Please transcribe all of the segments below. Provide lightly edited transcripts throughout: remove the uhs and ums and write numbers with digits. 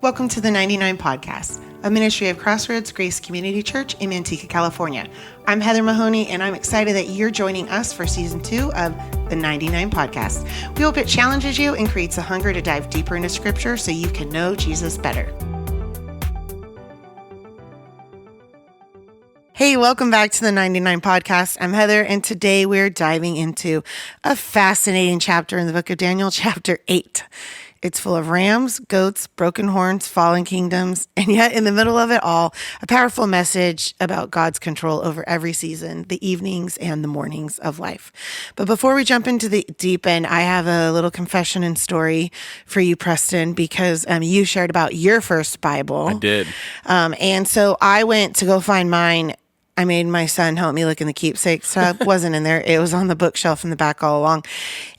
Welcome to the 99 Podcast, a ministry of Crossroads Grace Community Church in Manteca, California. I'm Heather Mahoney, and I'm excited that you're joining us for Season 2 of the 99 Podcast. We hope it challenges you and creates a hunger to dive deeper into Scripture so you can know Jesus better. Hey, welcome back to the 99 Podcast. I'm Heather, and today we're diving into a fascinating chapter in the book of Daniel, chapter 8. It's full of rams, goats, broken horns, fallen kingdoms, and yet in the middle of it all, a powerful message about God's control over every season, the evenings and the mornings of life. But before we jump into the deep end, I have a little confession and story for you, Preston, because you shared about your first Bible. I did. And so I went to go find mine. I made my son help me look in the keepsake stuff. Wasn't in there. It was on the bookshelf in the back all along.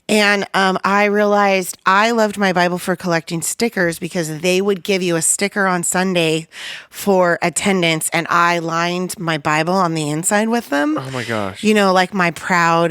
And I realized I loved my Bible for collecting stickers because they would give you a sticker on Sunday for attendance, and I lined my Bible on the inside with them. Oh my gosh. You know, like my proud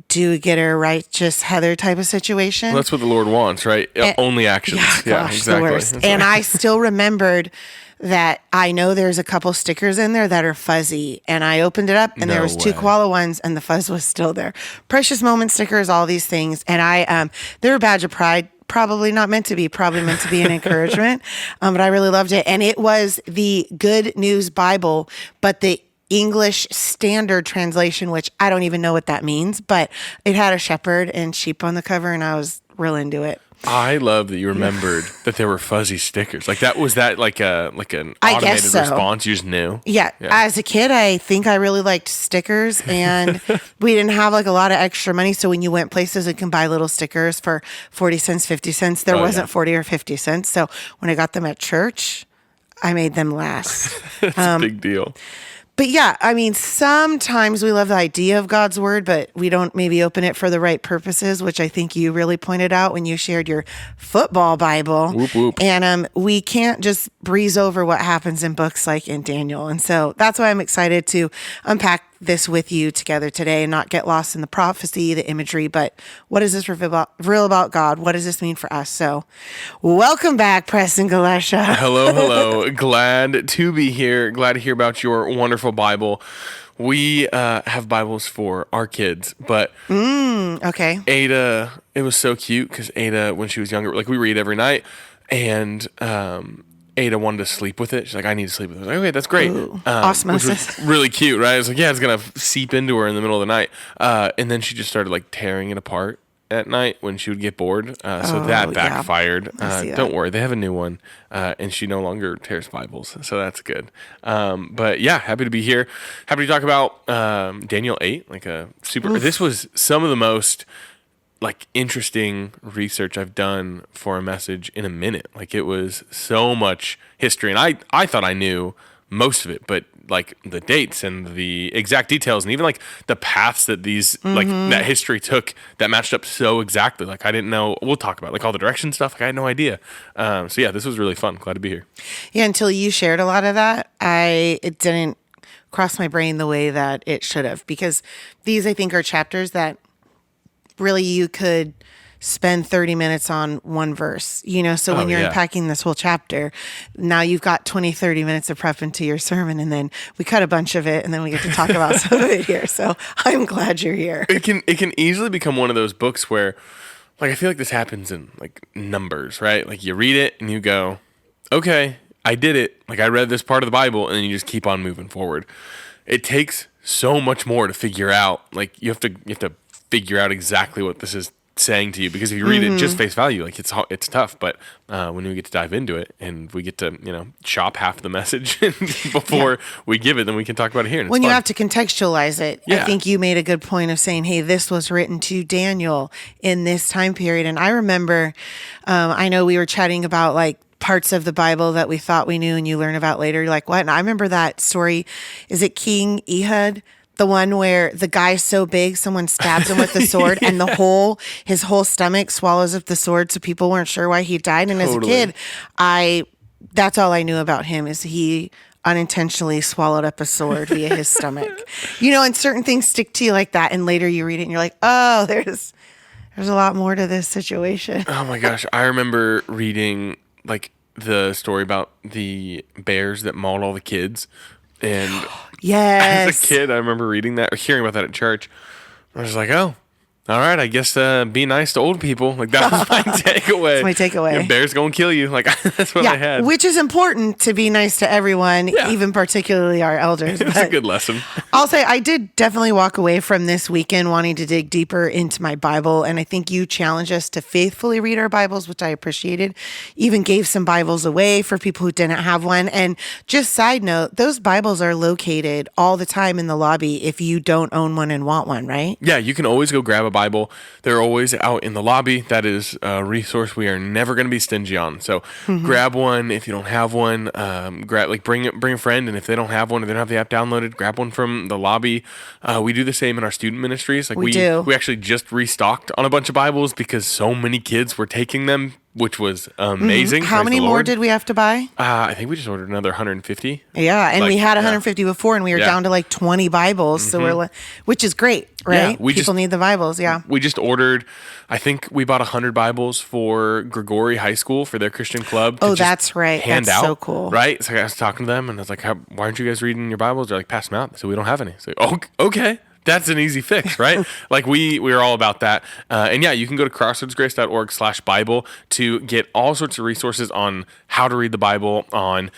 do-getter, righteous Heather type of situation. Well, that's what the Lord wants, right? Only actions. Yeah, exactly. The worst. And I still remembered that I know there's a couple stickers in there that are fuzzy, and I opened it up and there was two koala ones and the fuzz was still there. Precious moment stickers, all these things. And they're a badge of pride, probably not meant to be, probably meant to be an encouragement. But I really loved it. And it was the Good News Bible, but the English Standard Translation, which I don't even know what that means, but it had a shepherd and sheep on the cover, and I was real into it. I love that you remembered that there were fuzzy stickers. Like that, was that like an automated response? You just knew? Yeah. As a kid, I think I really liked stickers, and we didn't have like a lot of extra money. So when you went places, you can buy little stickers for 40 cents, 50 cents. There wasn't 40 or 50 cents. So when I got them at church, I made them last. That's a big deal. But yeah, I mean, sometimes we love the idea of God's word, but we don't maybe open it for the right purposes, which I think you really pointed out when you shared your football Bible. Whoop, whoop. And we can't just breeze over what happens in books like in Daniel. And so that's why I'm excited to unpack this with you together today and not get lost in the prophecy, the imagery, but what is this real about God? What does this mean for us? So welcome back, Preston Kulesha. Hello. Glad to be here. Glad to hear about your wonderful Bible. We have Bibles for our kids, but okay. Ada, it was so cute because Ada, when she was younger, like we read every night, and Ada wanted to sleep with it. She's like, I need to sleep with it. I was like, okay, that's great. Osmosis. Which was really cute, right? I was like, yeah, it's going to seep into her in the middle of the night. And then she just started like tearing it apart at night when she would get bored. So that backfired. Don't worry, they have a new one. And she no longer tears Bibles. So that's good. But yeah, happy to be here. Happy to talk about Daniel 8. Like this was some of the most like interesting research I've done for a message in a minute. Like it was so much history, and I thought I knew most of it, but like the dates and the exact details and even like the paths that these like that history took that matched up so exactly. Like I didn't know. We'll talk about like all the direction stuff. Like I had no idea. So yeah, this was really fun. Glad to be here. Yeah, until you shared a lot of that, it didn't cross my brain the way that it should have, because these I think are chapters that really you could spend 30 minutes on one verse, you know? So when you're unpacking this whole chapter, now you've got 20, 30 minutes of prep into your sermon, and then we cut a bunch of it and then we get to talk about some of it here. So I'm glad you're here. It can easily become one of those books where like, I feel like this happens in like Numbers, right? Like you read it and you go, okay, I did it. Like I read this part of the Bible, and then you just keep on moving forward. It takes so much more to figure out. Like you have to figure out exactly what this is saying to you, because if you read it just face value, like it's tough. But when we get to dive into it and we get to chop half the message before we give it, then we can talk about it here. And when you have to contextualize it, yeah. I think you made a good point of saying, hey, this was written to Daniel in this time period. And I remember, I know we were chatting about like parts of the Bible that we thought we knew and you learn about later. You're like, what? And I remember that story. Is it King Ehud? The one where the guy's so big, someone stabs him with the sword, and his whole stomach swallows up the sword, so people weren't sure why he died. And Totally. As a kid, that's all I knew about him, is he unintentionally swallowed up a sword via his stomach. And certain things stick to you like that, and later you read it and you're like, oh, there's a lot more to this situation. Oh my gosh, I remember reading like the story about the bears that mauled all the kids. And yes, as a kid, I remember reading that or hearing about that at church. I was like, oh, all right, I guess be nice to old people. Like, that was my takeaway. That's my takeaway. Yeah, bears gonna kill you. Like, that's what I had. Which is important, to be nice to everyone, even particularly our elders. It's a good lesson. I'll say I did definitely walk away from this weekend wanting to dig deeper into my Bible. And I think you challenged us to faithfully read our Bibles, which I appreciated. Even gave some Bibles away for people who didn't have one. And just side note, those Bibles are located all the time in the lobby if you don't own one and want one, right? Yeah, you can always go grab a Bible. They're always out in the lobby. That is a resource we are never going to be stingy on. So grab one if you don't have one. Bring a friend, and if they don't have one or they don't have the app downloaded, grab one from the lobby. We do the same in our student ministries. Like we do. We actually just restocked on a bunch of Bibles because so many kids were taking them, which was amazing. How many more did we have to buy? I think we just ordered another 150. Yeah, and we had 150 before, and we were down to like 20 Bibles. So which is great, right? Yeah, people need the Bibles. Yeah, we just ordered. I think we bought 100 Bibles for Grigori High School for their Christian club. Oh, that's right. Hand that's out, so cool. Right? So I was talking to them, and I was like, "Why aren't you guys reading your Bibles?" They're like, "Pass them out." So we don't have any. So okay. That's an easy fix, right? Like we're all about that. And yeah, you can go to crossroadsgrace.org/Bible to get all sorts of resources on how to read the Bible, on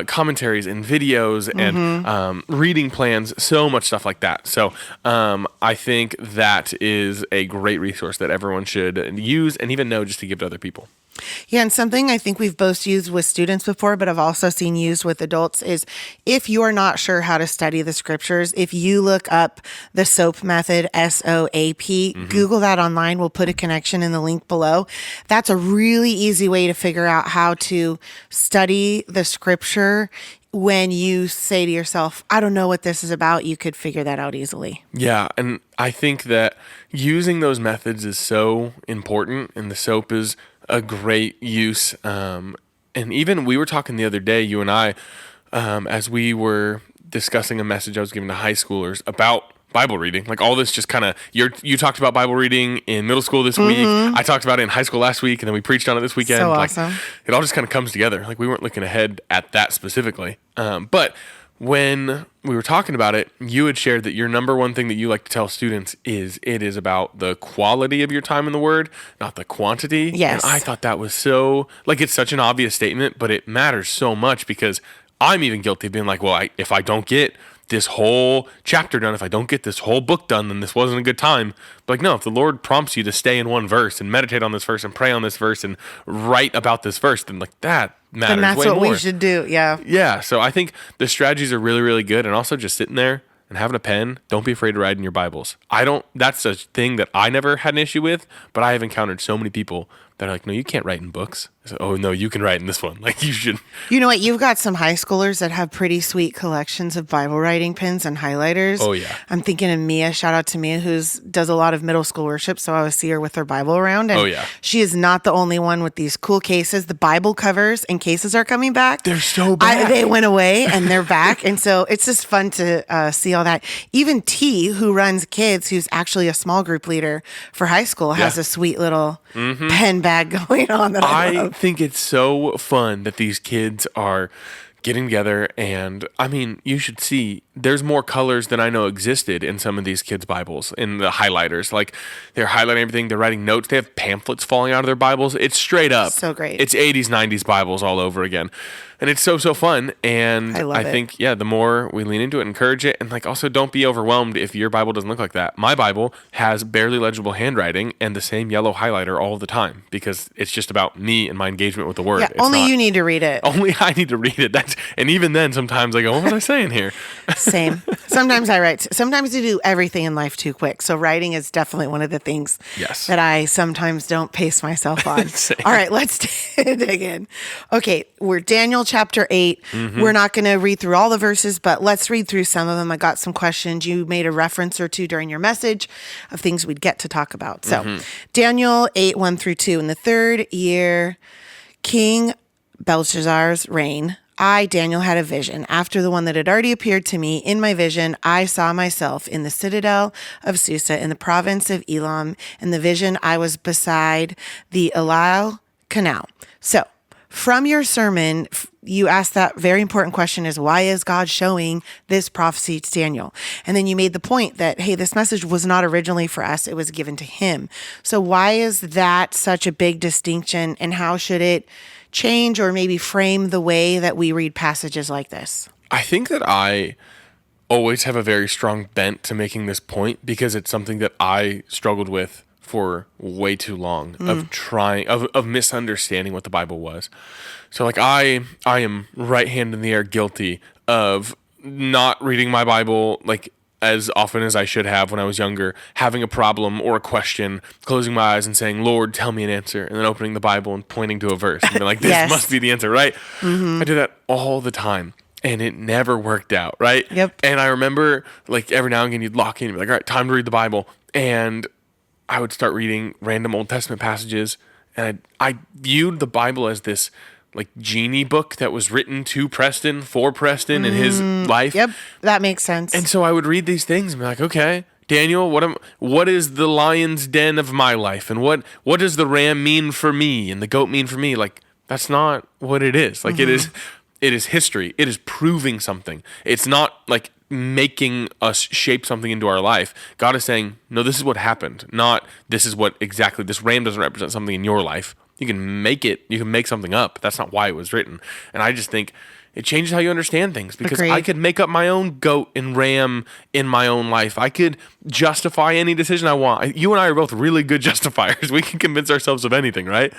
commentaries and videos and reading plans, so much stuff like that. So I think that is a great resource that everyone should use and even know just to give to other people. Yeah, and something I think we've both used with students before, but I've also seen used with adults is if you are not sure how to study the scriptures, if you look up the SOAP method, SOAP, Google that online. We'll put a connection in the link below. That's a really easy way to figure out how to study the scripture. When you say to yourself, I don't know what this is about, you could figure that out easily. Yeah, and I think that using those methods is so important, and the SOAP is a great use. And even we were talking the other day, you and I, as we were discussing a message I was giving to high schoolers about Bible reading. Like all this just kind of, you talked about Bible reading in middle school this week. I talked about it in high school last week, and then we preached on it this weekend. So awesome. It all just kind of comes together. Like we weren't looking ahead at that specifically. But when we were talking about it, you had shared that your number one thing that you like to tell students is it is about the quality of your time in the Word, not the quantity. Yes. And I thought that was so, like, it's such an obvious statement, but it matters so much because I'm even guilty of being like, well, if I don't get this whole chapter done, if I don't get this whole book done, then this wasn't a good time. But like, no, if the Lord prompts you to stay in one verse and meditate on this verse and pray on this verse and write about this verse, then like that matters way more. And that's what we should do, yeah. Yeah, so I think the strategies are really, really good. And also just sitting there and having a pen, don't be afraid to write in your Bibles. That's a thing that I never had an issue with, but I have encountered so many people that are like, no, you can't write in books. I said, oh, no, you can write in this one. Like, you should. You know what? You've got some high schoolers that have pretty sweet collections of Bible writing pens and highlighters. Oh, yeah. I'm thinking of Mia. Shout out to Mia, who does a lot of middle school worship, so I always see her with her Bible around. And she is not the only one with these cool cases. The Bible covers and cases are coming back. They're so back. They went away, and they're back. And so it's just fun to see all that. Even T, who runs kids, who's actually a small group leader for high school, has a sweet little pen bag going on that I love. I think it's so fun that these kids are getting together, and I mean, you should see there's more colors than I know existed in some of these kids' Bibles, in the highlighters. Like, they're highlighting everything, they're writing notes, they have pamphlets falling out of their Bibles. It's straight up. So great. It's 80s, 90s Bibles all over again. And it's so fun. And I think, the more we lean into it, encourage it, and like also don't be overwhelmed if your Bible doesn't look like that. My Bible has barely legible handwriting and the same yellow highlighter all the time because it's just about me and my engagement with the Word. Yeah, only you need to read it. Only I need to read it. And even then, sometimes I go, what was I saying here? Same. Sometimes I write. Sometimes you do everything in life too quick. So writing is definitely one of the things that I sometimes don't pace myself on. All right, let's dig in. Okay, we're Daniel chapter 8. We're not going to read through all the verses, but let's read through some of them. I got some questions. You made a reference or two during your message of things we'd get to talk about. So Daniel 8, 1 through 2. In the third year, King Belshazzar's reign, I, Daniel, had a vision. After the one that had already appeared to me, in my vision, I saw myself in the citadel of Susa in the province of Elam. In the vision, I was beside the Elal Canal. So, from your sermon, you asked that very important question is, why is God showing this prophecy to Daniel? And then you made the point that, hey, this message was not originally for us. It was given to him. So why is that such a big distinction, and how should it change or maybe frame the way that we read passages like this? I think that I always have a very strong bent to making this point because it's something that I struggled with for way too long of misunderstanding what the Bible was. So like I am right hand in the air guilty of not reading my Bible like as often as I should have when I was younger, having a problem or a question, closing my eyes and saying, Lord, tell me an answer, and then opening the Bible and pointing to a verse and being like, this Yes. must be the answer, right? I do that all the time. And it never worked out, right? Yep. And I remember, like, every now and again, you'd lock in and be like, all right, time to read the Bible. And I would start reading random Old Testament passages. And I viewed the Bible as this, like, genie book that was written to Preston, for Preston in his life. Yep, that makes sense. And so I would read these things and be like, okay, Daniel, what is the lion's den of my life? And what does the ram mean for me and the goat mean for me? Like, that's not what it is. Like, it is history. It is proving something. It's not like making us shape something into our life. God is saying, no, this is what happened. Not this is what exactly, this ram doesn't represent something in your life. You can make something up. That's not why it was written. And I just think it changes how you understand things, because Agreed. I could make up my own goat and ram in my own life. I could justify any decision I want. You and I are both really good justifiers. We can convince ourselves of anything, right?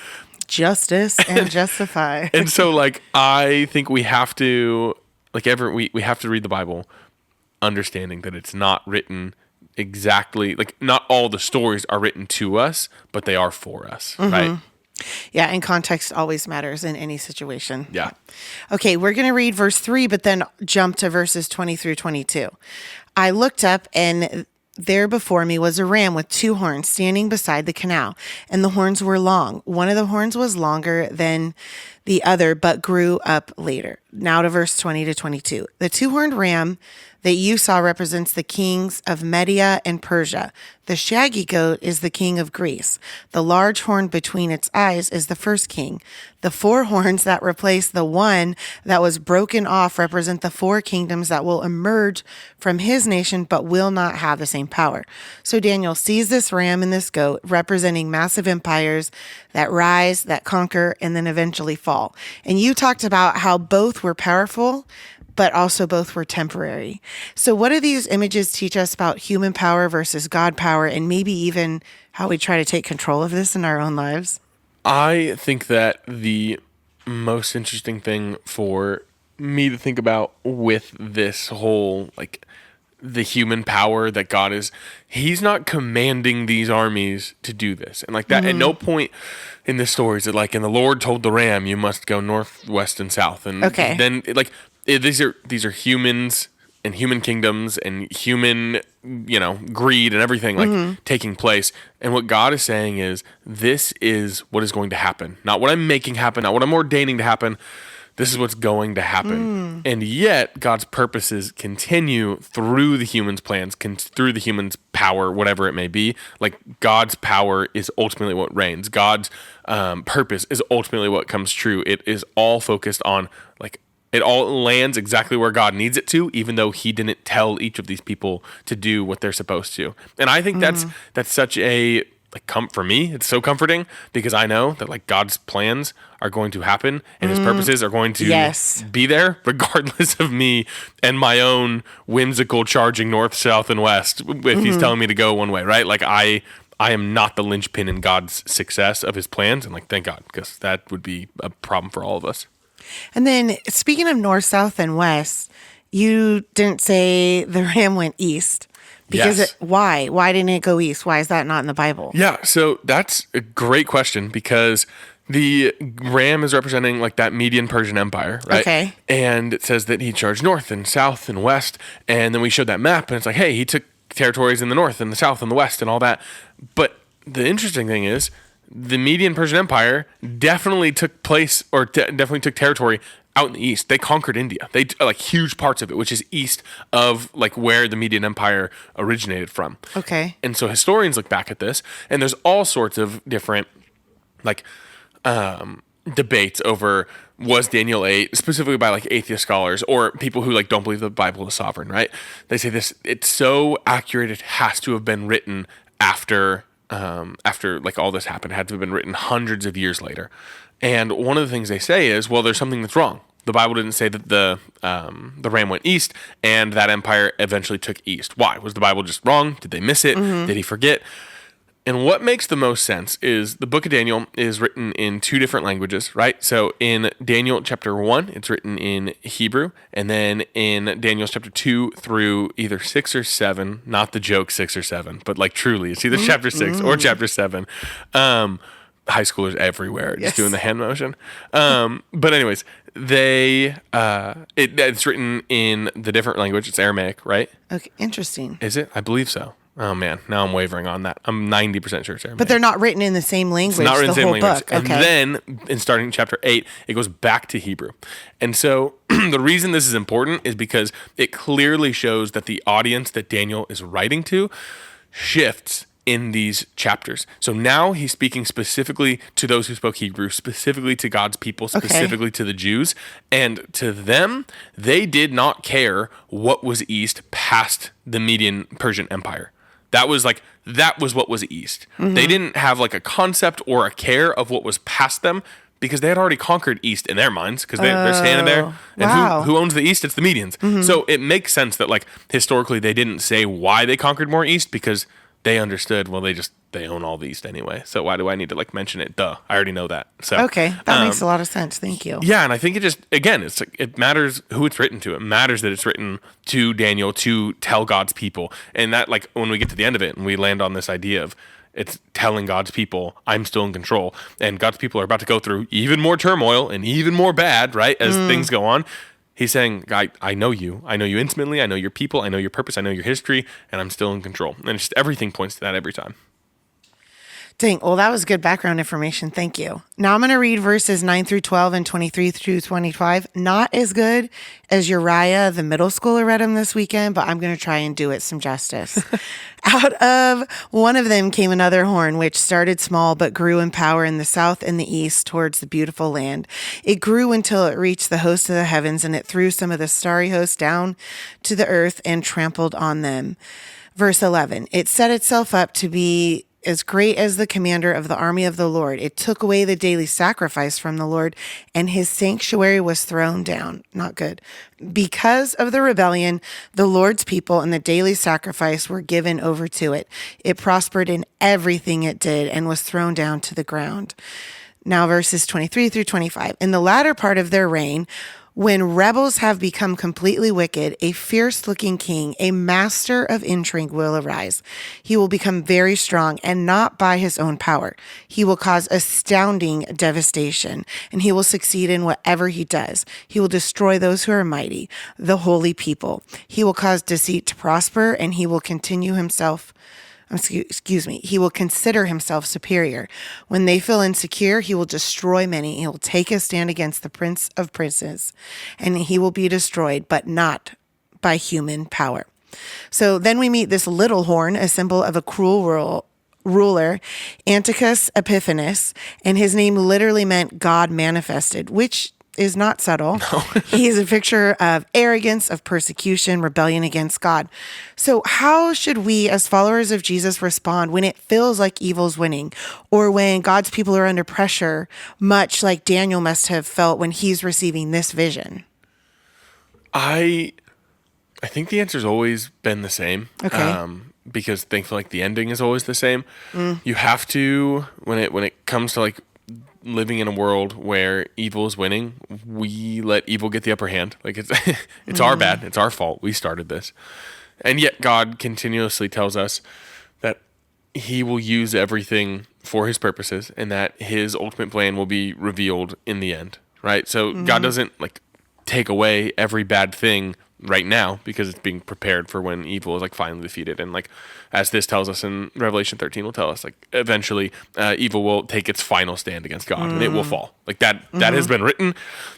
Justice and justify. And so, like, I think we have to, like, we have to read the Bible understanding that it's not written exactly, like, not all the stories are written to us, but they are for us, right? Yeah, and context always matters in any situation. Yeah. Okay, we're going to read verse 3, but then jump to verses 20 through 22. I looked up, and there before me was a ram with 2 horns standing beside the canal, and the horns were long. One of the horns was longer than the other, but grew up later. Now to verse 20 to 22. The 2-horned ram that you saw represents the kings of Media and Persia. The shaggy goat is the king of Greece. The large horn between its eyes is the first king. The 4 horns that replace the one that was broken off represent the 4 kingdoms that will emerge from his nation but will not have the same power. So Daniel sees this ram and this goat representing massive empires that rise, that conquer, and then eventually fall. And you talked about how both were powerful, but also both were temporary. So what do these images teach us about human power versus God power, and maybe even how we try to take control of this in our own lives? I think that the most interesting thing for me to think about with this whole, like, the human power that God is, he's not commanding these armies to do this. And like that, at no point in this story is it like, and the Lord told the ram, you must go north, west, and south. And then like, these are humans and human kingdoms and human, greed and everything like taking place. And what God is saying is, this is what is going to happen. Not what I'm making happen, not what I'm ordaining to happen. This is what's going to happen. And yet God's purposes continue through the humans' plans, through the humans' power, whatever it may be. Like, God's power is ultimately what reigns. God's purpose is ultimately what comes true. It is all focused on, like, it all lands exactly where God needs it to, even though he didn't tell each of these people to do what they're supposed to. And I think that's such a, like, for me, it's so comforting, because I know that, like, God's plans are going to happen and his purposes are going to be there regardless of me and my own whimsical charging north, south, and west if he's telling me to go one way, right? Like, I am not the linchpin in God's success of his plans, and, like, thank God, because that would be a problem for all of us. And then, speaking of north, south, and west, you didn't say the ram went east. Because why? Why didn't it go east? Why is that not in the Bible? Yeah, so that's a great question, because the ram is representing, like, that Median Persian Empire, right? Okay. And it says that he charged north and south and west, and then we showed that map, and it's like, hey, he took territories in the north and the south and the west and all that. But the interesting thing is, the Median Persian Empire definitely took place, or definitely took territory out in the east. They conquered India. They like huge parts of it, which is east of, like, where the Median Empire originated from. Okay. And so historians look back at this, and there's all sorts of different, like, debates over was Daniel 8, specifically by like atheist scholars or people who like don't believe the Bible is sovereign, right? They say this, it's so accurate, it has to have been written after like all this happened. It had to have been written hundreds of years later. And one of the things they say is, well, there's something that's wrong. The Bible didn't say that the ram went east and that empire eventually took east. Why? Was the Bible just wrong? Did they miss it? Did he forget? And what makes the most sense is the book of Daniel is written in two different languages, right? So in Daniel chapter 1, it's written in Hebrew. And then in Daniel chapter 2 through either 6 or 7, not the joke 6 or 7, but like truly, it's either chapter 6 or chapter 7. High schoolers everywhere just doing the hand motion. But anyways, it's written in the different language. It's Aramaic, right? Okay, interesting. Is it? I believe so. Oh man, now I'm wavering on that. I'm 90% sure it's Aramaic. But they're not written in the same language. It's not written in the same language. Book. Okay. And then, in starting chapter 8, it goes back to Hebrew. And so, the reason this is important is because it clearly shows that the audience that Daniel is writing to shifts in these chapters. So now he's speaking specifically to those who spoke Hebrew, specifically to God's people, specifically to the Jews. And to them, they did not care what was east past the Median Persian Empire. That was what was east. They didn't have like a concept or a care of what was past them because they had already conquered east in their minds because they're standing there. And who owns the east? It's the Medians. So it makes sense that like historically they didn't say why they conquered more east because they understood, well, they own all the east anyway. So why do I need to like mention it? Duh. I already know that. So okay. That makes a lot of sense. Thank you. Yeah. And I think it matters who it's written to. It matters that it's written to Daniel to tell God's people. And that like when we get to the end of it and we land on this idea of it's telling God's people, I'm still in control. And God's people are about to go through even more turmoil and even more bad, right? As things go on. He's saying, I know you. I know you intimately. I know your people. I know your purpose. I know your history. And I'm still in control. And it's just everything points to that every time. Dang. Well, that was good background information. Thank you. Now I'm going to read verses 9 through 12 and 23 through 25. Not as good as Uriah, the middle schooler, read them this weekend, but I'm going to try and do it some justice. Out of one of them came another horn, which started small but grew in power in the south and the east towards the beautiful land. It grew until it reached the host of the heavens, and it threw some of the starry hosts down to the earth and trampled on them. Verse 11, it set itself up to be as great as the commander of the army of the Lord. It took away the daily sacrifice from the Lord, and his sanctuary was thrown down. Not good. Because of the rebellion, the Lord's people and the daily sacrifice were given over to it. It prospered in everything it did and was thrown down to the ground. Now verses 23 through 25. In the latter part of their reign, when rebels have become completely wicked, a fierce-looking king, a master of intrigue, will arise. He will become very strong, and not by his own power. He will cause astounding devastation, and he will succeed in whatever he does. He will destroy those who are mighty, the holy people. He will cause deceit to prosper, and he will he will consider himself superior. When they feel insecure, he will destroy many. He will take a stand against the prince of princes, and he will be destroyed, but not by human power. So then we meet this little horn, a symbol of a cruel ruler, Antiochus Epiphanes, and his name literally meant God manifested, which is not subtle. No. He is a picture of arrogance, of persecution, rebellion against God. So how should we as followers of Jesus respond when it feels like evil's winning, or when God's people are under pressure, much like Daniel must have felt when he's receiving this vision? I think the answer's always been the same. Okay. Because thankfully, like, the ending is always the same. You have to, when it comes to like living in a world where evil is winning, we let evil get the upper hand. Like it's our bad. It's our fault. We started this. And yet God continuously tells us that he will use everything for his purposes and that his ultimate plan will be revealed in the end. Right. So God doesn't like take away every bad thing right now because it's being prepared for when evil is like finally defeated. And like, as this tells us in Revelation 13 will tell us, like eventually evil will take its final stand against God and it will fall. Like that has been written,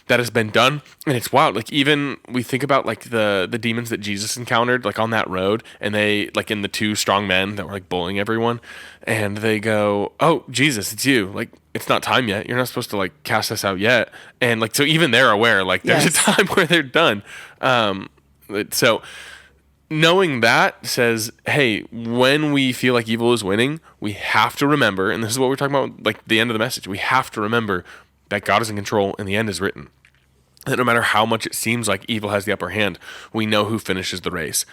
that has been done. And it's wild. Like even we think about like the demons that Jesus encountered like on that road, and they like in the two strong men that were like bullying everyone. and they go, "Oh, Jesus, it's you. Like, it's not time yet. You're not supposed to like cast us out yet." And like, so even they're aware, like there's a time where they're done. So knowing that says, hey, when we feel like evil is winning, we have to remember, and this is what we're talking about, like the end of the message, we have to remember that God is in control and the end is written. That no matter how much it seems like evil has the upper hand, we know who finishes the race.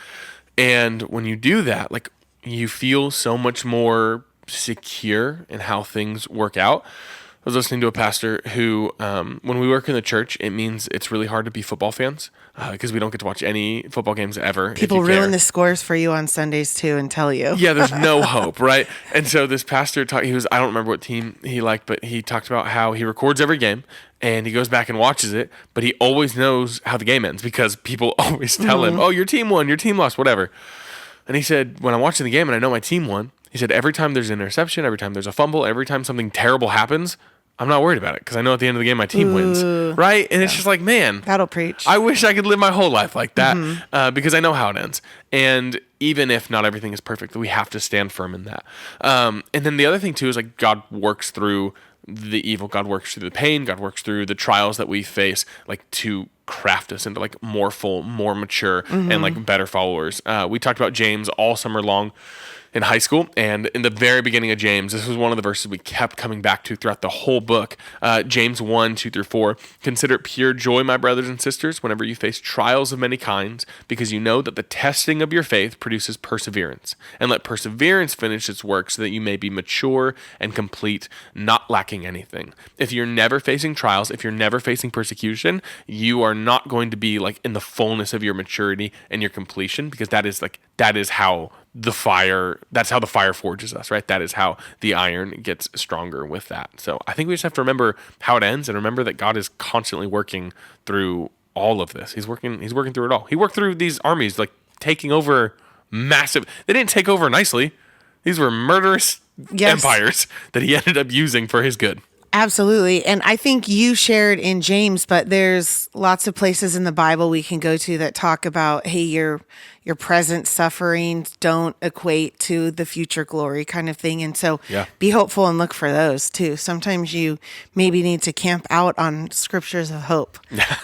And when you do that, like you feel so much more secure in how things work out. I was listening to a pastor who, when we work in the church, it means it's really hard to be football fans because we don't get to watch any football games ever. People ruin the scores for you on Sundays too and tell you. Yeah, there's no hope, right? And so this pastor I don't remember what team he liked, but he talked about how he records every game and he goes back and watches it, but he always knows how the game ends because people always tell him, "Oh, your team won, your team lost, whatever." And he said, when I'm watching the game and I know my team won, he said, every time there's an interception, every time there's a fumble, every time something terrible happens, I'm not worried about it because I know at the end of the game my team wins, right? And it's just like, man, that'll preach. I wish I could live my whole life like that because I know how it ends. And even if not everything is perfect, we have to stand firm in that. And then the other thing too is like God works through the evil, God works through the pain, God works through the trials that we face, like to craft us into like more full, more mature, and like better followers. We talked about James all summer long in high school, and in the very beginning of James, this was one of the verses we kept coming back to throughout the whole book. James 1:2-4. Consider it pure joy, my brothers and sisters, whenever you face trials of many kinds, because you know that the testing of your faith produces perseverance. And let perseverance finish its work so that you may be mature and complete, not lacking anything. If you're never facing trials, if you're never facing persecution, you are not going to be like in the fullness of your maturity and your completion, because that is how the fire forges us, right? That is how the iron gets stronger with that. So I think we just have to remember how it ends and remember that God is constantly working through all of this. He's working through it all. He worked through these armies, like taking over they didn't take over nicely. These were murderous empires that he ended up using for his good. Absolutely. And I think you shared in James, but there's lots of places in the Bible we can go to that talk about, hey, your present sufferings don't equate to the future glory kind of thing. And so be hopeful and look for those too. Sometimes you maybe need to camp out on scriptures of hope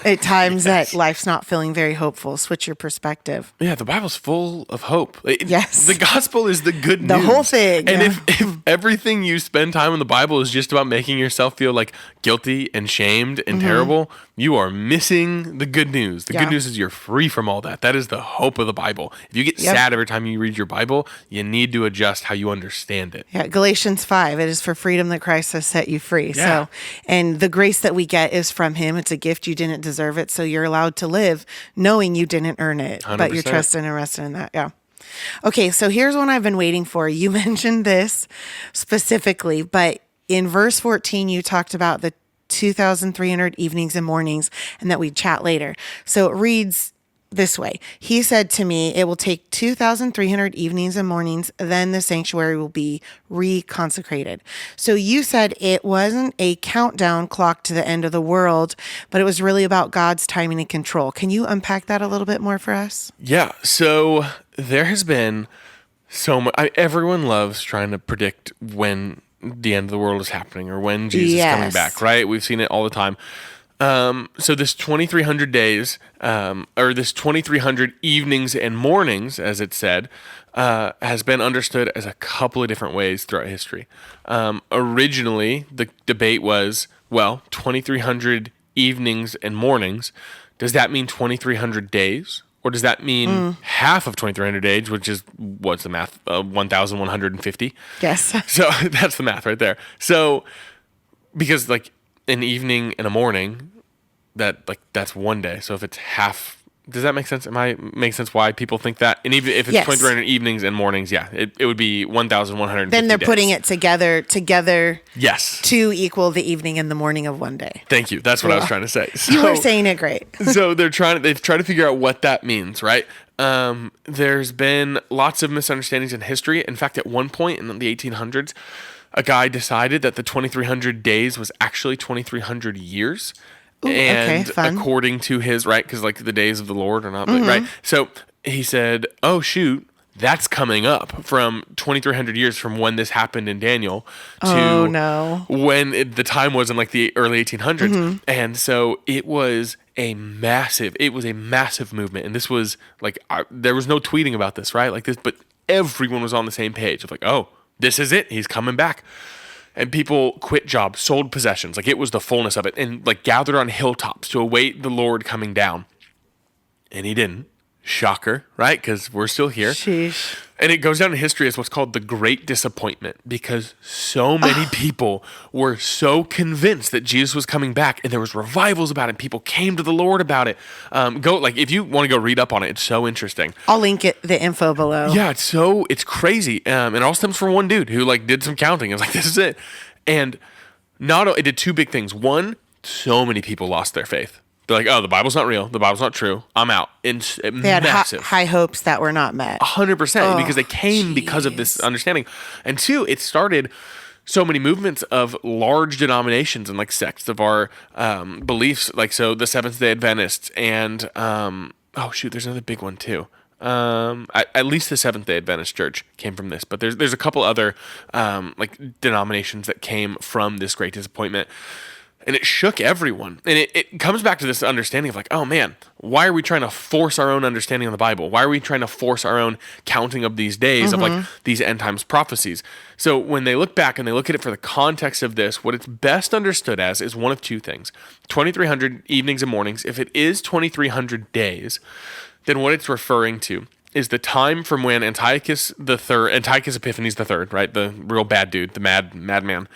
at times that life's not feeling very hopeful. Switch your perspective. Yeah, the Bible's full of hope. Yes. The gospel is the good news. The whole thing. And if everything you spend time in the Bible is just about making yourself feel like guilty and shamed and terrible, you are missing the good news. The good news is you're free from all that. That is the hope of the Bible. If you get sad every time you read your Bible, you need to adjust how you understand it. Yeah, Galatians 5, it is for freedom that Christ has set you free. Yeah. So, and the grace that we get is from him. It's a gift. You didn't deserve it. So you're allowed to live knowing you didn't earn it, 100%. But you're trusting and resting in that. Yeah. Okay, so here's one I've been waiting for. You mentioned this specifically, but in verse 14, you talked about the 2,300 evenings and mornings and that we'd chat later. So it reads this way. He said to me, it will take 2,300 evenings and mornings, then the sanctuary will be reconsecrated. So you said it wasn't a countdown clock to the end of the world, but it was really about God's timing and control. Can you unpack that a little bit more for us? Yeah. So there has been so much. Everyone loves trying to predict when the end of the world is happening or when Jesus is coming back, right? We've seen it all the time. So this 2,300 days, or this 2,300 evenings and mornings, as it said, has been understood as a couple of different ways throughout history. Originally, the debate was, well, 2,300 evenings and mornings. Does that mean 2,300 days? Or does that mean half of 2,300 days, which is, what's the math? 1,150? Yes. So that's the math right there. So, because like, an evening and a morning, that's one day. So if it's half, does that make sense? Make sense why people think that? And even if it's 2,300 evenings and mornings, it would be 1,150 Then they're days. putting it together. Yes. To equal the evening and the morning of one day. Thank you. That's what I was trying to say. So, you were saying it great. So they've tried to figure out what that means, right? There's been lots of misunderstandings in history. In fact, at one point in the 1800s, a guy decided that the 2,300 days was actually 2,300 years. Ooh, and fun. According to his, right, because like the days of the Lord are not, right? So he said, oh, shoot, that's coming up from 2,300 years from when this happened in Daniel to when the time was in like the early 1800s. And so it was a massive movement. And this was like, there was no tweeting about this, right? Like this, but everyone was on the same page of like, oh, this is it. He's coming back. And people quit jobs, sold possessions. Like it was the fullness of it, and like gathered on hilltops to await the Lord coming down. And he didn't. Shocker, right? Because we're still here. Sheesh. And it goes down in history as what's called the Great Disappointment, because so many people were so convinced that Jesus was coming back, and there was revivals about it. People came to the Lord about it. If you want to go read up on it, it's so interesting. I'll link the info below. Yeah, it's crazy. And it all stems from one dude who like did some counting. It was like, this is it. And it did two big things. One, so many people lost their faith. They're like, oh, the Bible's not real. The Bible's not true. I'm out. They had massive. High hopes that were not met. 100%, because they came because of this understanding. And two, it started so many movements of large denominations and like sects of our beliefs. Like, so the Seventh-day Adventists and, there's another big one too. At least the Seventh-day Adventist Church came from this, but there's a couple other denominations that came from this Great Disappointment. And it shook everyone. And it comes back to this understanding of like, oh man, why are we trying to force our own understanding of the Bible? Why are we trying to force our own counting of these days of like these end times prophecies? So when they look back and they look at it for the context of this, what it's best understood as is one of two things. 2,300 evenings and mornings. If it is 2,300 days, then what it's referring to is the time from when Antiochus Epiphanes III, right? The real bad dude, the madman,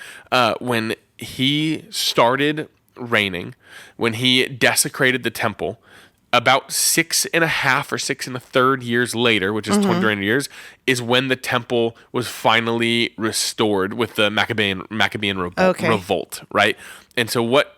when he started reigning, when he desecrated the temple, about 6.5 or 6 1/3 years later, which is 2,300 years, is when the temple was finally restored with the Maccabean revolt, right? And so what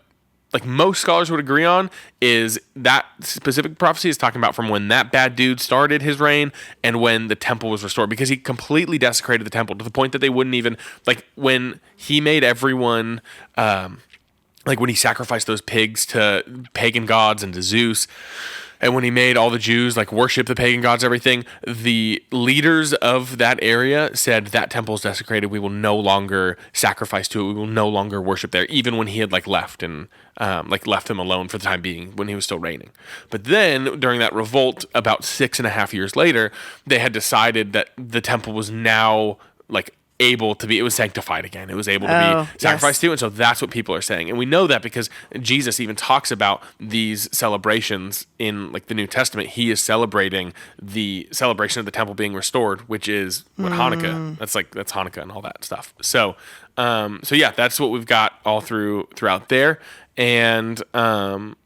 like most scholars would agree on is that specific prophecy is talking about from when that bad dude started his reign and when the temple was restored, because he completely desecrated the temple to the point that they wouldn't even, like when he made everyone, like when he sacrificed those pigs to pagan gods and to Zeus, and when he made all the Jews like worship the pagan gods, everything, the leaders of that area said that temple is desecrated. We will no longer sacrifice to it. We will no longer worship there, even when he had like left and left them alone for the time being when he was still reigning. But then during that revolt, about 6.5 years later, they had decided that the temple was now like it was sanctified again. It was able to be sacrificed to. And so that's what people are saying. And we know that because Jesus even talks about these celebrations in like the New Testament. He is celebrating the celebration of the temple being restored, which is what Hanukkah. That's Hanukkah and all that stuff. So that's what we've got all throughout there. And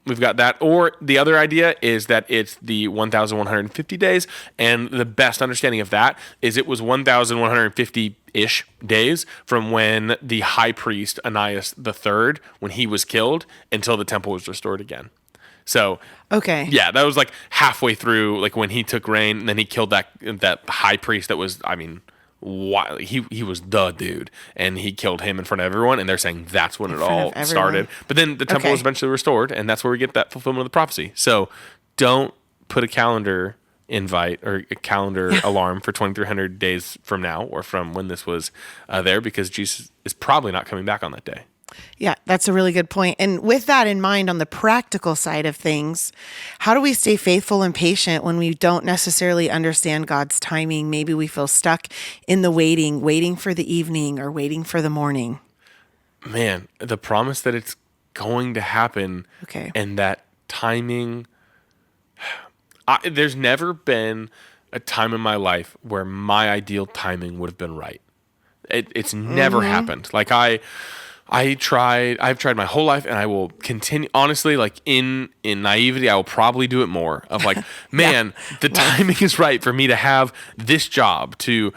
we've got that. Or the other idea is that it's the 1,150 days. And the best understanding of that is it was 1,150-ish days from when the high priest Ananias III, when he was killed, until the temple was restored again. So, okay. Yeah, that was like halfway through, like when he took reign, and then he killed that high priest that was, he was the dude, and he killed him in front of everyone, and they're saying that's when it all started. But then the temple was eventually restored, and that's where we get that fulfillment of the prophecy. So don't put a calendar invite or a calendar alarm for 2,300 days from now or from when this was there, because Jesus is probably not coming back on that day. Yeah, that's a really good point. And with that in mind, on the practical side of things, how do we stay faithful and patient when we don't necessarily understand God's timing? Maybe we feel stuck in the waiting for the evening or waiting for the morning. Man, the promise that it's going to happen, and that timing, there's never been a time in my life where my ideal timing would have been right. It's never happened. Like I've tried my whole life, and I will continue. Honestly, like in naivety, I will probably do it more of like, man, the timing is right for me to have this job, to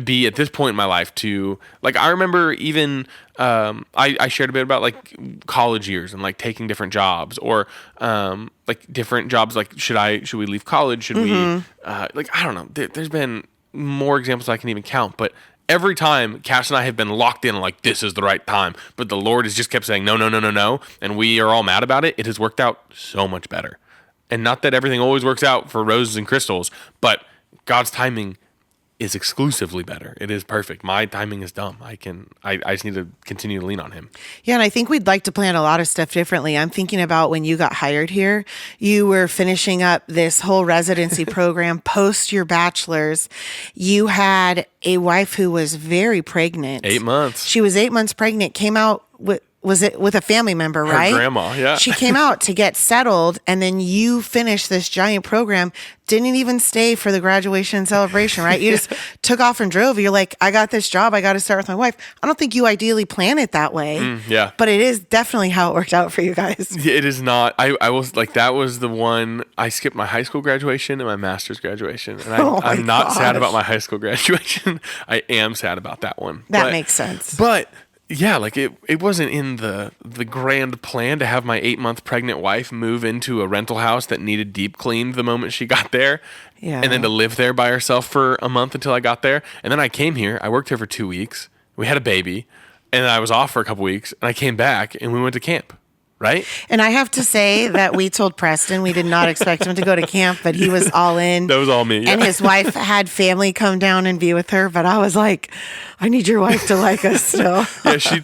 be at this point in my life, to like, I remember even, I shared a bit about like college years and like taking different jobs, or like different jobs. Like, should we leave college? Should we, like, I don't know. There's been more examples I can even count, but every time Cash and I have been locked in like, this is the right time, but the Lord has just kept saying, no, and we are all mad about it. It has worked out so much better. And not that everything always works out for roses and crystals, but God's timing is exclusively better. It is perfect. My timing is dumb. I just need to continue to lean on him. Yeah, and I think we'd like to plan a lot of stuff differently. I'm thinking about when you got hired here, you were finishing up this whole residency program post your bachelor's. You had a wife who was very pregnant. 8 months. She was 8 months pregnant, came out was it with a family member, right? Her grandma, yeah. She came out to get settled, and then you finished this giant program, didn't even stay for the graduation celebration, right? You just took off and drove. You're like, I got this job. I got to start with my wife. I don't think you ideally plan it that way. Yeah. But it is definitely how it worked out for you guys. It is not. I was like, that was the one. I skipped my high school graduation and my master's graduation. And I'm not sad about my high school graduation. I am sad about that one. That makes sense. But yeah, like it wasn't in the grand plan to have my 8-month pregnant wife move into a rental house that needed deep cleaned the moment she got there. Yeah. And then to live there by herself for a month until I got there. And then I came here. I worked here for 2 weeks. We had a baby. And then I was off for a couple weeks. And I came back and we went to camp. Right? And I have to say that we told Preston we did not expect him to go to camp, but he was all in. That was all me. Yeah. And his wife had family come down and be with her, but I was like, I need your wife to like us still. Yeah, she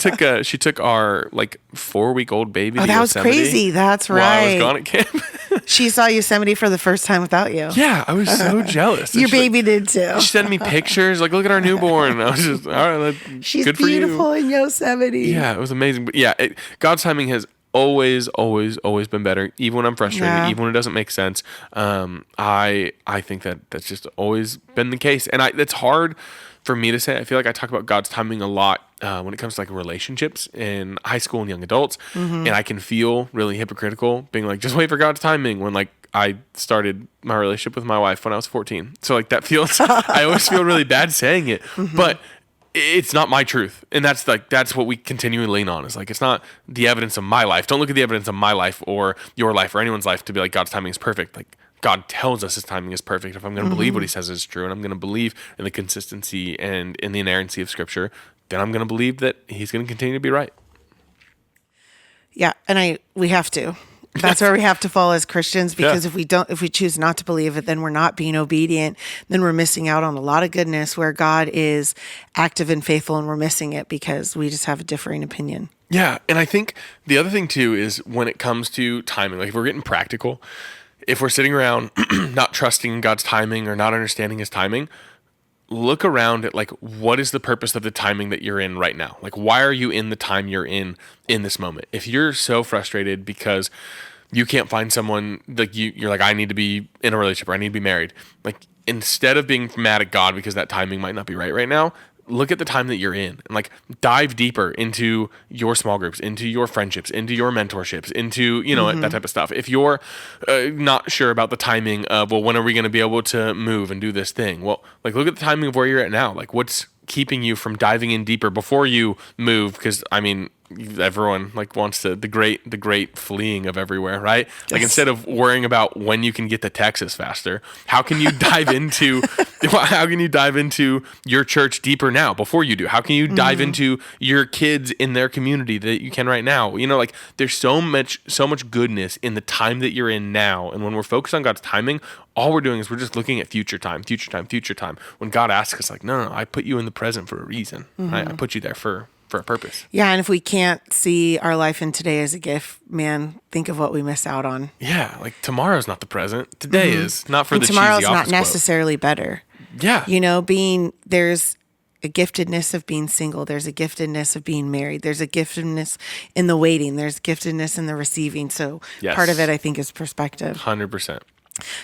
took our like 4-week-old baby. Oh, that was crazy. That's right. While I was gone at camp. She saw Yosemite for the first time without you. Yeah, I was so jealous. Your baby did too. She sent me pictures, like, look at our newborn. I was just, all right, she's good for you. beautiful in Yosemite. Yeah, it was amazing. But yeah, God's timing has always been better, even when I'm frustrated, even when it doesn't make sense. I think that's just always been the case, and it's hard for me to say. I feel like I talk about God's timing a lot when it comes to like relationships in high school and young adults, and I can feel really hypocritical being like, just wait for God's timing, when like I started my relationship with my wife when I was 14. So like that feels, I always feel really bad saying it, but it's not my truth. And that's what we continually lean on. Is like, it's not the evidence of my life. Don't look at the evidence of my life or your life or anyone's life to be like, God's timing is perfect. Like, God tells us his timing is perfect. If I'm going to believe what he says is true, and I'm going to believe in the consistency and in the inerrancy of scripture, then I'm going to believe that he's going to continue to be right. Yeah. And we have to. That's where we have to fall as Christians, because if we choose not to believe it, then we're not being obedient. Then we're missing out on a lot of goodness where God is active and faithful, and we're missing it because we just have a differing opinion. Yeah. And I think the other thing too is when it comes to timing, like if we're getting practical, if we're sitting around not trusting in God's timing or not understanding his timing, look around at like, what is the purpose of the timing that you're in right now? Like, why are you in the time you're in this moment? If you're so frustrated because you can't find someone, like you're like, I need to be in a relationship or I need to be married. Like, instead of being mad at God because that timing might not be right now, look at the time that you're in and like dive deeper into your small groups, into your friendships, into your mentorships, into, that type of stuff. If you're not sure about the timing of, well, when are we going to be able to move and do this thing? Well, like, look at the timing of where you're at now. Like, what's keeping you from diving in deeper before you move? Because I mean, everyone like wants the great fleeing of everywhere, right? Yes. Like, instead of worrying about when you can get to Texas faster, how can you dive into your church deeper now before you do? How can you dive into your kids in their community that you can right now? Like, there's so much goodness in the time that you're in now. And when we're focused on God's timing, all we're doing is we're just looking at future time. When God asks us, like, no, I put you in the present for a reason. Right? I put you there for a purpose. Yeah, and if we can't see our life in today as a gift, man, think of what we miss out on. Yeah, like tomorrow's not the present. Today is not for and the cheesy tomorrow's office not necessarily quote. Better. Yeah. There's a giftedness of being single. There's a giftedness of being married. There's a giftedness in the waiting. There's giftedness in the receiving. So part of it, I think, is perspective. 100%.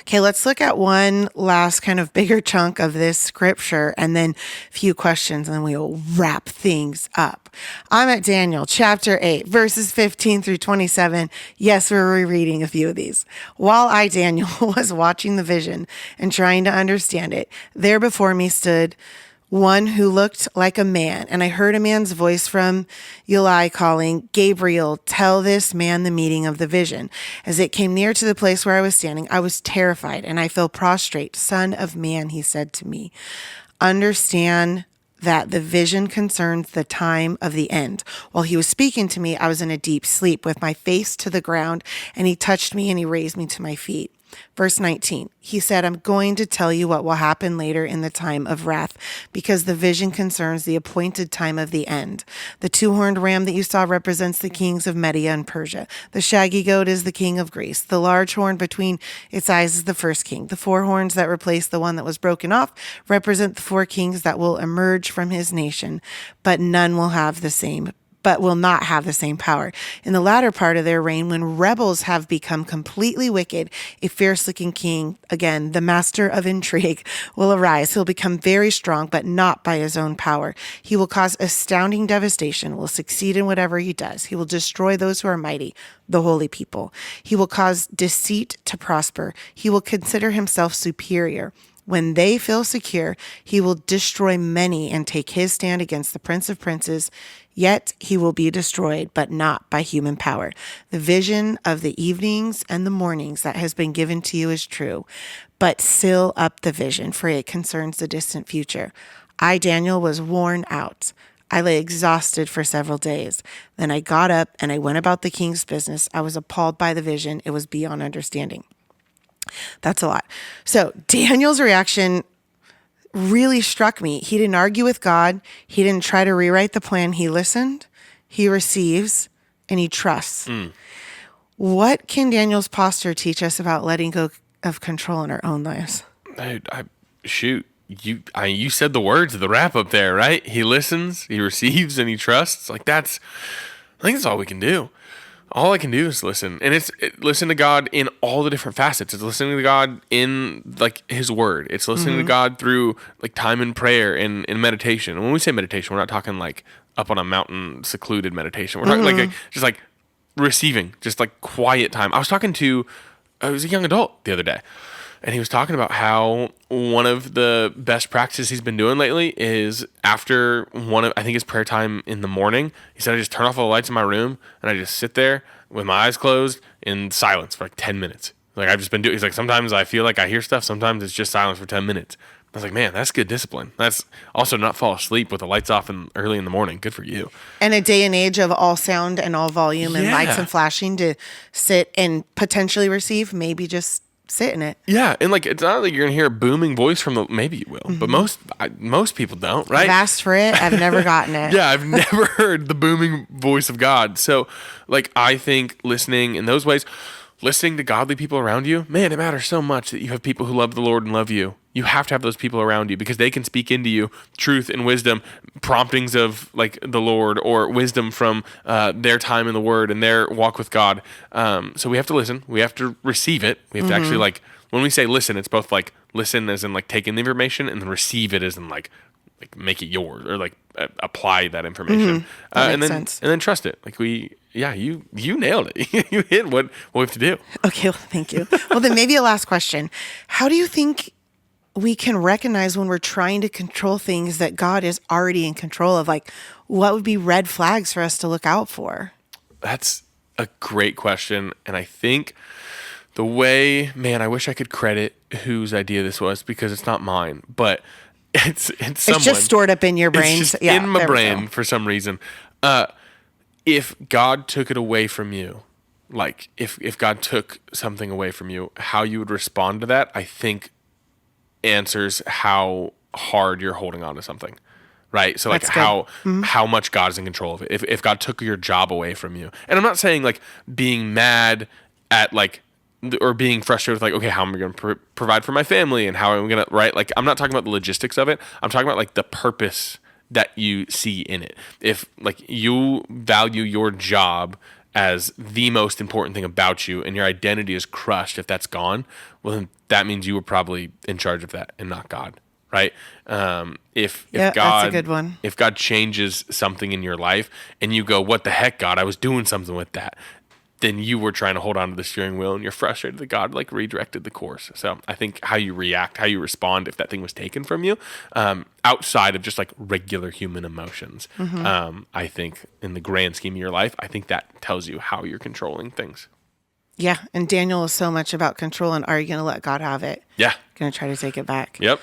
Okay, let's look at one last kind of bigger chunk of this scripture and then a few questions, and then we'll wrap things up. I'm at Daniel chapter 8, verses 15 through 27. Yes, we're rereading a few of these. While I, Daniel, was watching the vision and trying to understand it, there before me stood one who looked like a man, and I heard a man's voice from Eli calling, Gabriel, tell this man the meaning of the vision. As it came near to the place where I was standing, I was terrified, and I fell prostrate. Son of man, he said to me, understand that the vision concerns the time of the end. While he was speaking to me, I was in a deep sleep with my face to the ground, and he touched me and he raised me to my feet. Verse 19, he said, I'm going to tell you what will happen later in the time of wrath, because the vision concerns the appointed time of the end. The two-horned ram that you saw represents the kings of Media and Persia. The shaggy goat is the king of Greece. The large horn between its eyes is the first king. The four horns that replace the one that was broken off represent the four kings that will emerge from his nation, but none will have the same but will not have the same power. In the latter part of their reign, when rebels have become completely wicked, a fierce-looking king, again, the master of intrigue, will arise. He'll become very strong, but not by his own power. He will cause astounding devastation, will succeed in whatever he does. He will destroy those who are mighty, the holy people. He will cause deceit to prosper. He will consider himself superior. When they feel secure, he will destroy many and take his stand against the Prince of Princes. Yet he will be destroyed, but not by human power. The vision of the evenings and the mornings that has been given to you is true, but seal up the vision, for it concerns the distant future. I, Daniel, was worn out. I lay exhausted for several days. Then I got up and I went about the king's business. I was appalled by the vision. It was beyond understanding. That's a lot. So Daniel's reaction really struck me. He didn't argue with God. He didn't try to rewrite the plan. He listened, he receives, and he trusts. What can Daniel's posture teach us about letting go of control in our own lives? You said the words of the wrap up there, right? He listens, he receives, and he trusts. I think that's all we can do. All I can do is listen, and listen to God in all the different facets. It's listening to God in like His Word. It's listening to God through like time in prayer and meditation. And when we say meditation, we're not talking like up on a mountain secluded meditation. We're talking just like receiving, just like quiet time. I was a young adult the other day, and he was talking about how one of the best practices he's been doing lately is after I think his prayer time in the morning. He said, I just turn off all the lights in my room and I just sit there with my eyes closed in silence for like 10 minutes. Like I've just been doing, he's like, sometimes I feel like I hear stuff. Sometimes it's just silence for 10 minutes. I was like, man, that's good discipline. That's also not fall asleep with the lights off early in the morning. Good for you. And a day and age of all sound and all volume and lights and flashing to sit and potentially receive, maybe just sit in it. Yeah, and like it's not like you're gonna hear a booming voice from maybe you will, but most people don't, right? I've asked for it. I've never gotten it. Yeah, I've never heard the booming voice of God. So, like, I think listening in those ways, listening to godly people around you, man, it matters so much that you have people who love the Lord and love you. You have to have those people around you because they can speak into you truth and wisdom, promptings of like the Lord or wisdom from their time in the Word and their walk with God. So we have to listen. We have to receive it. We have to actually like, when we say listen, it's both like listen as in like take in the information and then receive it as in like make it yours or like apply that information. That makes sense. And then trust it. Like you nailed it. You hit what we have to do. Okay, well, thank you. Well, then maybe a last question. How do you think we can recognize when we're trying to control things that God is already in control of? Like, what would be red flags for us to look out for? That's a great question. And I think the way, man, I wish I could credit whose idea this was because it's not mine, but it's someone. It's just stored up in your brain. It's just in my brain for some reason. If God took it away from you, like if God took something away from you, how you would respond to that, I think answers how hard you're holding on to something, right? So like how much God is in control of it. If God took your job away from you, and I'm not saying like being mad at like or being frustrated with like, okay, how am I going to provide for my family and how am I going to, right? Like I'm not talking about the logistics of it. I'm talking about like the purpose that you see in it. If like you value your job as the most important thing about you and your identity is crushed, if that's gone, well, then that means you were probably in charge of that and not God, right? If God, that's a good one. If God changes something in your life and you go, what the heck, God, I was doing something with that, then you were trying to hold on to the steering wheel and you're frustrated that God like redirected the course. So I think how you react, how you respond if that thing was taken from you, outside of just like regular human emotions, I think in the grand scheme of your life, I think that tells you how you're controlling things. Yeah. And Daniel is so much about control. And are you going to let God have it? Yeah. Going to try to take it back. Yep.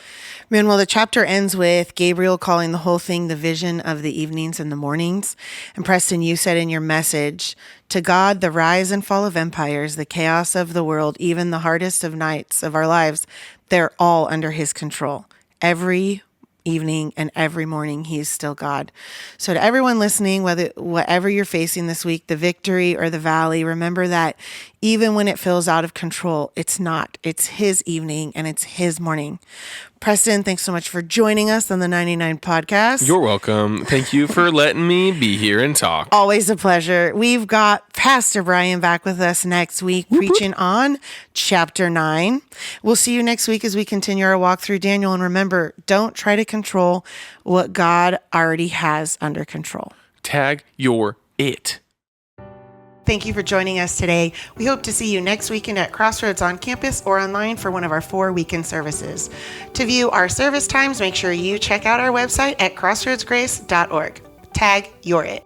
Man, well, the chapter ends with Gabriel calling the whole thing the vision of the evenings and the mornings. And Preston, you said in your message, to God, the rise and fall of empires, the chaos of the world, even the hardest of nights of our lives, they're all under his control. Every evening and every morning, he's still God. So to everyone listening, whatever you're facing this week, the victory or the valley, remember that even when it feels out of control, it's not. It's his evening and it's his morning. Preston, thanks so much for joining us on the 99 podcast. You're welcome. Thank you for letting me be here and talk. Always a pleasure. We've got Pastor Brian back with us next week, preaching on chapter 9. We'll see you next week as we continue our walk through Daniel. And remember, don't try to control what God already has under control. Tag your it. Thank you for joining us today. We hope to see you next weekend at Crossroads on campus or online for one of our 4 weekend services. To view our service times, make sure you check out our website at crossroadsgrace.org. Tag your it.